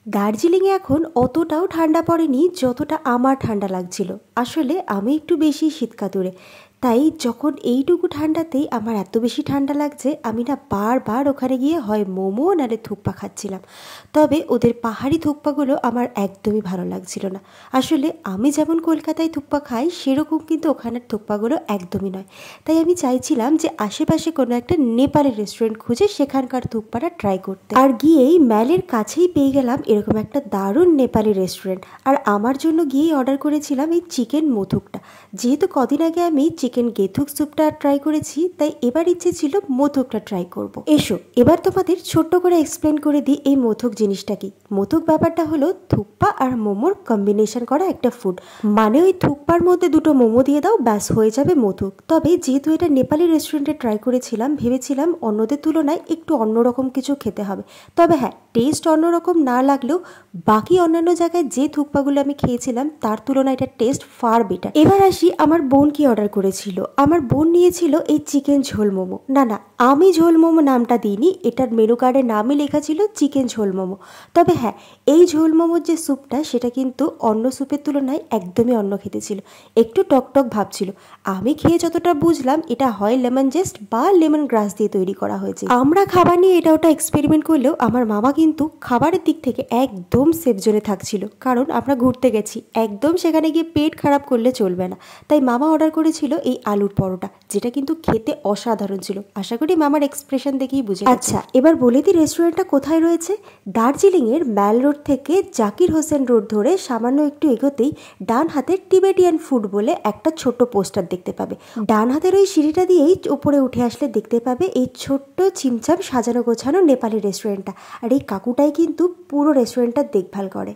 দার্জিলিংয়ে এখন অতটাও ঠান্ডা পড়েনি যতটা আমার ঠান্ডা লাগছিল। আসলে আমি একটু বেশি শীতকাতুরে, তাই যখন এইটুকু ঠান্ডাতেই আমার এত বেশি ঠান্ডা লাগছে, আমি না বারবার ওখানে গিয়ে হয় মোমো নাহলে থুকপা খাচ্ছিলাম। তবে ওদের পাহাড়ি থুকপাগুলো আমার একদমই ভালো লাগছিল না। আসলে আমি যেমন কলকাতায় থুকপা খাই সেরকম কিন্তু ওখানের থুকপাগুলো একদমই নয়। তাই আমি চাইছিলাম যে আশেপাশে কোনো একটা নেপালি রেস্টুরেন্ট খুঁজে সেখানকার থুকপাটা ট্রাই করতে, আর গিয়েই ম্যালের কাছেই পেয়ে গেলাম এরকম একটা দারুণ নেপালি রেস্টুরেন্ট। আর আমার জন্য গিয়েই অর্ডার করেছিলাম এই চিকেন মোথুকটা। যেহেতু কদিন আগে আমি চিকেন গেথুক স্যুপটা ট্রাই করেছি, তাই এবার ইচ্ছে ছিল মোথুকটা ট্রাই করব। এসো এবার তোমাদের ছোট্ট করে এক্সপ্লেন করে দিই এই মোথুক জিনিসটা কি। মোথুক ব্যাপারটা হলো থুকপা আর মোমোর কম্বিনেশন করা একটা ফুড। মানে ওই থুকপার মধ্যে দুটো মোমো দিয়ে দাও, ব্যাস হয়ে যাবে মোথুক। তবে যেহেতু এটা নেপালি রেস্টুরেন্টে ট্রাই করেছিলাম, ভেবেছিলাম অন্যদের তুলনায় একটু অন্যরকম কিছু খেতে হবে। তবে হ্যাঁ, টেস্ট অন্যরকম না লাগলেও বাকি অন্যান্য জায়গায় যে থুকপাগুলো আমি খেয়েছিলাম তার তুলনায় এটা টেস্ট ফার বেটার। এবার আসি আমার বোন কি অর্ডার করেছিল। আমার বোন নিয়েছিল এই চিকেন ঝোল মোমো। না না, আমি ঝোল মোমো নামটা দিইনি, এটার মেনু কার্ডে নামই লেখা ছিল চিকেন ঝোল মোমো। তবে হ্যাঁ, এই ঝোল মোমোর যে স্যুপটা সেটা কিন্তু অন্য স্যুপের তুলনায় একদমই অন্য খেতে ছিল, একটু টকটক ভাব ছিল। আমি খেয়ে যতটা বুঝলাম এটা হয় লেমন জেস্ট বা লেমন গ্রাস দিয়ে তৈরি করা হয়েছে। আমরা খাবার নিয়ে এটা ওটা এক্সপেরিমেন্ট করলেও আমার মামা কিন্তু খাবারের দিক থেকে একদম সেফ জোনে থাকছিল, কারণ আমরা ঘুরতে গেছি, একদম সেখানে গিয়ে পেট খারাপ করলে চলবে না। তাই মামা অর্ডার করেছিল এই আলুর পরোটা, যেটা কিন্তু খেতে অসাধারণ ছিল। আশা করি মামার এক্সপ্রেশন দেখেই বুঝে। আচ্ছা, এবার বলে দিই রেস্টুরেন্টটা কোথায় রয়েছে। দার্জিলিংয়ের ম্যাল রোড থেকে জাকির হোসেন রোড ধরে সামান্য একটু এগোতেই ডান হাতে টিবেটিয়ান ফুড বলে একটা ছোট্ট পোস্টার দেখতে পাবে। ডান হাতের ওই সিঁড়িটা দিয়েই উপরে উঠে আসলে দেখতে পাবে এই ছোট্ট চিমচাম সাজানো গোছানো নেপালি রেস্টুরেন্টটা। আর এই কাকুটাই কিন্তু পুরো রেস্টুরেন্টটা দেখভাল করে।